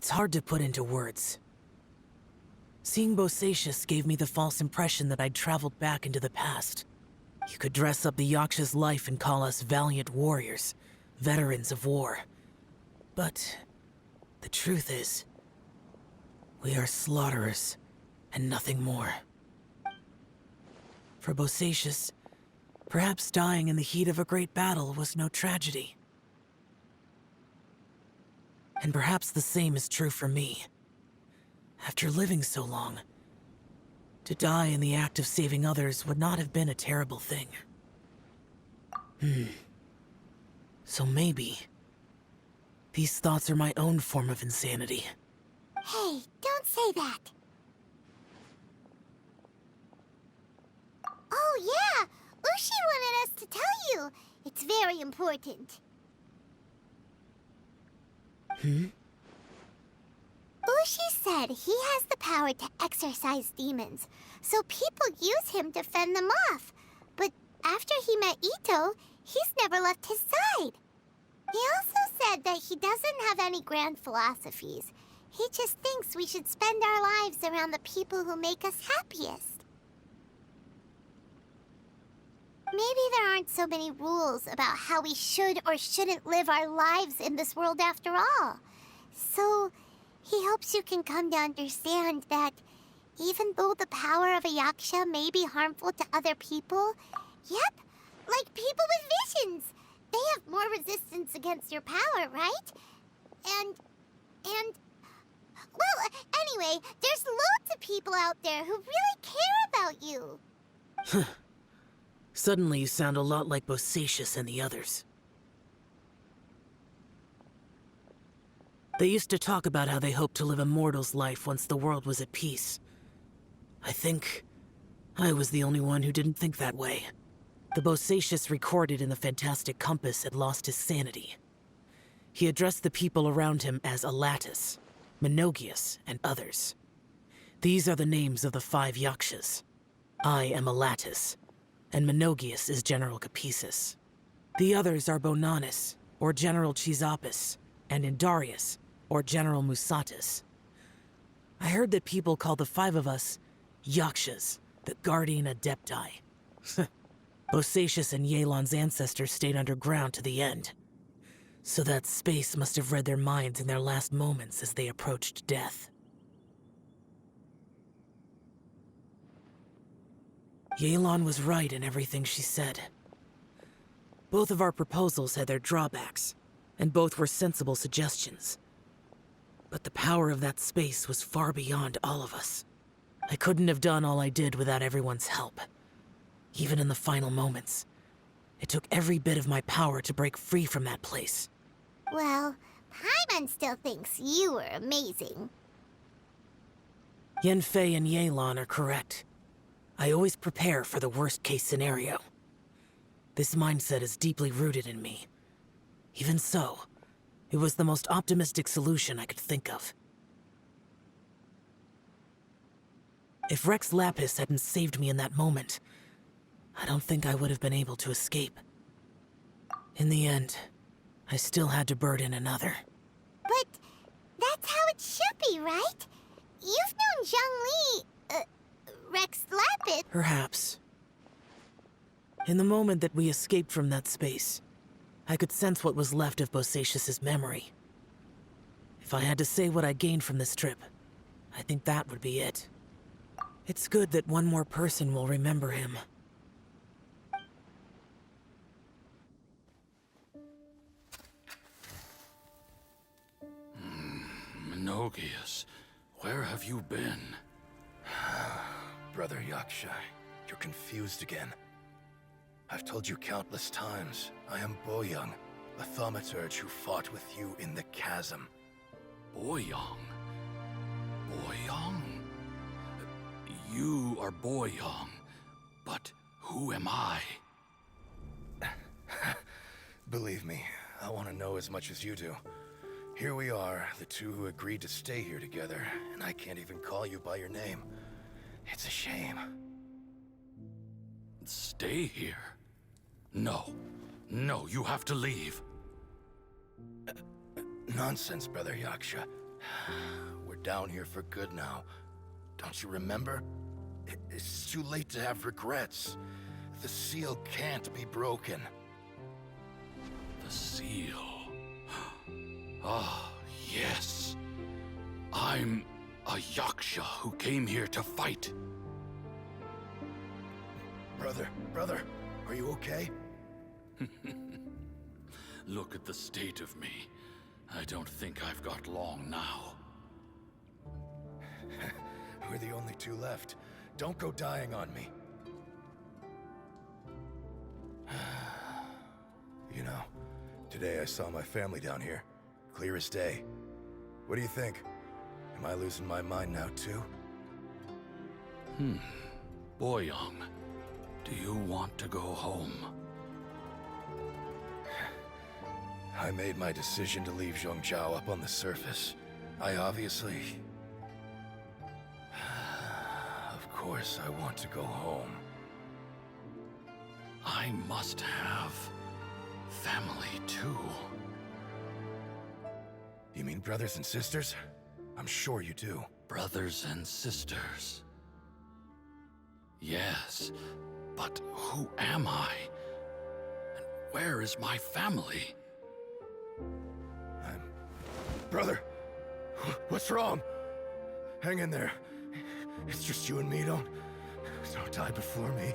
It's hard to put into words. Seeing Bosacius gave me the false impression that I'd traveled back into the past. You could dress up the Yaksha's life and call us valiant warriors, veterans of war. But the truth is, we are slaughterers and nothing more. For Bosacius, perhaps dying in the heat of a great battle was no tragedy. And perhaps the same is true for me. After living so long, to die in the act of saving others would not have been a terrible thing. So maybe these thoughts are my own form of insanity. Hey, don't say that. Oh yeah, Ushi wanted us to tell you. It's very important. Ushi said he has the power to exorcise demons, so people use him to fend them off. But after he met Ito, he's never left his side. He also said that he doesn't have any grand philosophies. He just thinks we should spend our lives around the people who make us happiest. Maybe there aren't so many rules about how we should or shouldn't live our lives in this world after all. So, he hopes you can come to understand that even though the power of a Yaksha may be harmful to other people, yep, like people with visions, they have more resistance against your power, right? And, well, anyway, there's loads of people out there who really care about you. Suddenly you sound a lot like Bosacius and the others. They used to talk about how they hoped to live a mortal's life once the world was at peace. I think I was the only one who didn't think that way. The Bosacius recorded in the Fantastic Compass had lost his sanity. He addressed the people around him as Alatus, Menogias, and others. These are the names of the 5 Yakshas. I am Alatus, and Menogias is General Capisis. The others are Bonanis, or General Chizapis, and Indarius, or General Musatis. I heard that people call the 5 of us Yakshas, the Guardian Adepti. Bosacius and Yelan's ancestors stayed underground to the end. So that space must have read their minds in their last moments as they approached death. Yelan was right in everything she said. Both of our proposals had their drawbacks, and both were sensible suggestions. But the power of that space was far beyond all of us. I couldn't have done all I did without everyone's help. Even in the final moments, it took every bit of my power to break free from that place. Well, Paimon still thinks you were amazing. Yanfei and Yelan are correct. I always prepare for the worst-case scenario. This mindset is deeply rooted in me. Even so, it was the most optimistic solution I could think of. If Rex Lapis hadn't saved me in that moment, I don't think I would have been able to escape. In the end, I still had to burden another. But that's how it should be, right? You've known Zhongli, Rex Lapis. Perhaps. In the moment that we escaped from that space, I could sense what was left of Bosacius's memory. If I had to say what I gained from this trip, I think that would be it. It's good that one more person will remember him. Menogias, where have you been? Brother Yaksha, you're confused again. I've told you countless times, I am Boyoung, a thaumaturge who fought with you in the chasm. Boyoung? Boyoung? You are Boyoung, but who am I? Believe me, I want to know as much as you do. Here we are, the two who agreed to stay here together, and I can't even call you by your name. It's a shame. Stay here? No. No, you have to leave. Nonsense, Brother Yaksha. We're down here for good now. Don't you remember? It's too late to have regrets. The seal can't be broken. The seal. Ah, yes. I'm a Yaksha who came here to fight. Brother, are you okay? Look at the state of me. I don't think I've got long now. We're the only two left. Don't go dying on me. You know, today I saw my family down here. Clear as day. What do you think? Am I losing my mind now too? Boyoung, do you want to go home? I made my decision to leave Zhongzhou up on the surface. I obviously... Of course I want to go home. I must have family too. You mean brothers and sisters? I'm sure you do. Brothers and sisters. Yes, but who am I? And where is my family? Brother! What's wrong? Hang in there. It's just you and me, don't die before me.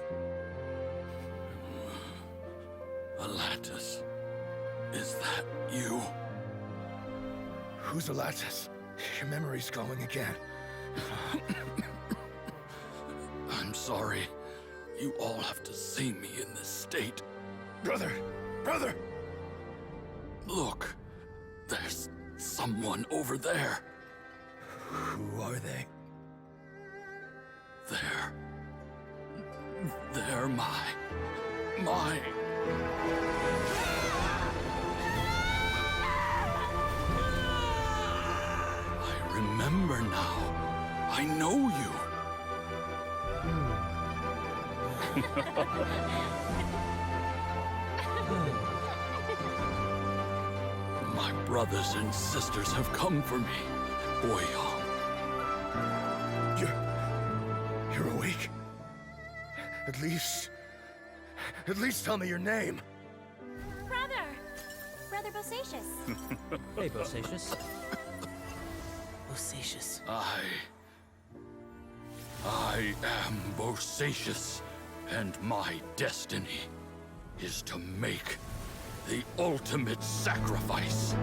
Alatus, is that you? Who's Alatus? Your memory's going again. I'm sorry. You all have to see me in this state. Brother! Look, there's someone over there. Who are they? They're my... I remember now. I know you. My brothers and sisters have come for me, Boyoung. You're awake? At least tell me your name. Brother Bosacius. Hey, Bosacius. Bosacius. I am Bosacius, and my destiny is to make the ultimate sacrifice.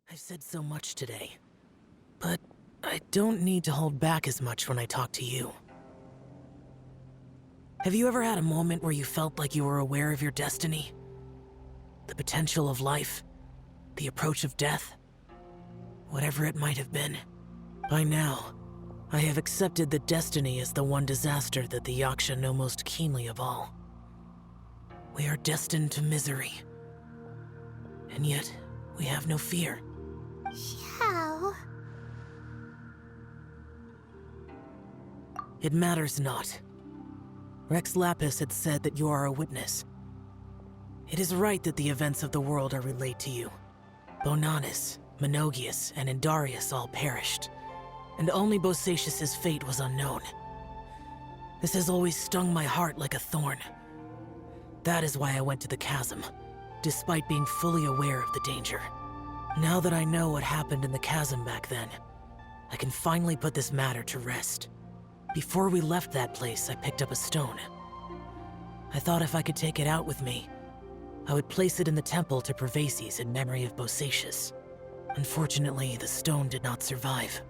I've said so much today, but I don't need to hold back as much when I talk to you. Have you ever had a moment where you felt like you were aware of your destiny? The potential of life? The approach of death? Whatever it might have been. By now, I have accepted that destiny is the one disaster that the Yaksha know most keenly of all. We are destined to misery. And yet, we have no fear. XIAO. It matters not. Rex Lapis had said that you are a witness. It is right that the events of the world are relayed to you. Bonanis, Menogius, and Indarius all perished, and only Bosacius's fate was unknown. This has always stung my heart like a thorn. That is why I went to the chasm, despite being fully aware of the danger. Now that I know what happened in the chasm back then, I can finally put this matter to rest. Before we left that place, I picked up a stone. I thought if I could take it out with me, I would place it in the temple to Pervases in memory of Bosacius. Unfortunately, the stone did not survive.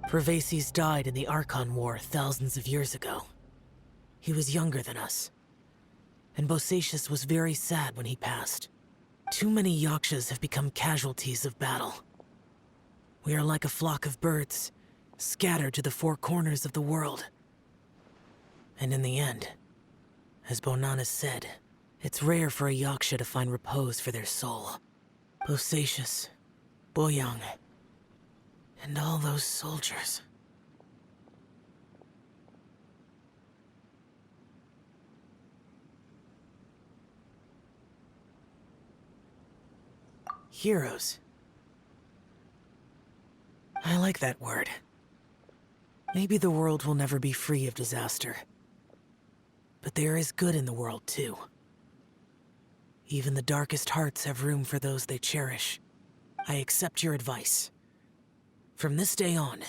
Pervases died in the Archon War thousands of years ago. He was younger than us, and Bosacius was very sad when he passed. Too many Yakshas have become casualties of battle. We are like a flock of birds, scattered to the four corners of the world. And in the end, as Bonanis said, it's rare for a Yaksha to find repose for their soul. Bosacius, Boyoung, and all those soldiers. Heroes. I like that word. Maybe the world will never be free of disaster. But there is good in the world, too. Even the darkest hearts have room for those they cherish. I accept your advice. From this day on,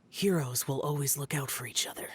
heroes will always look out for each other.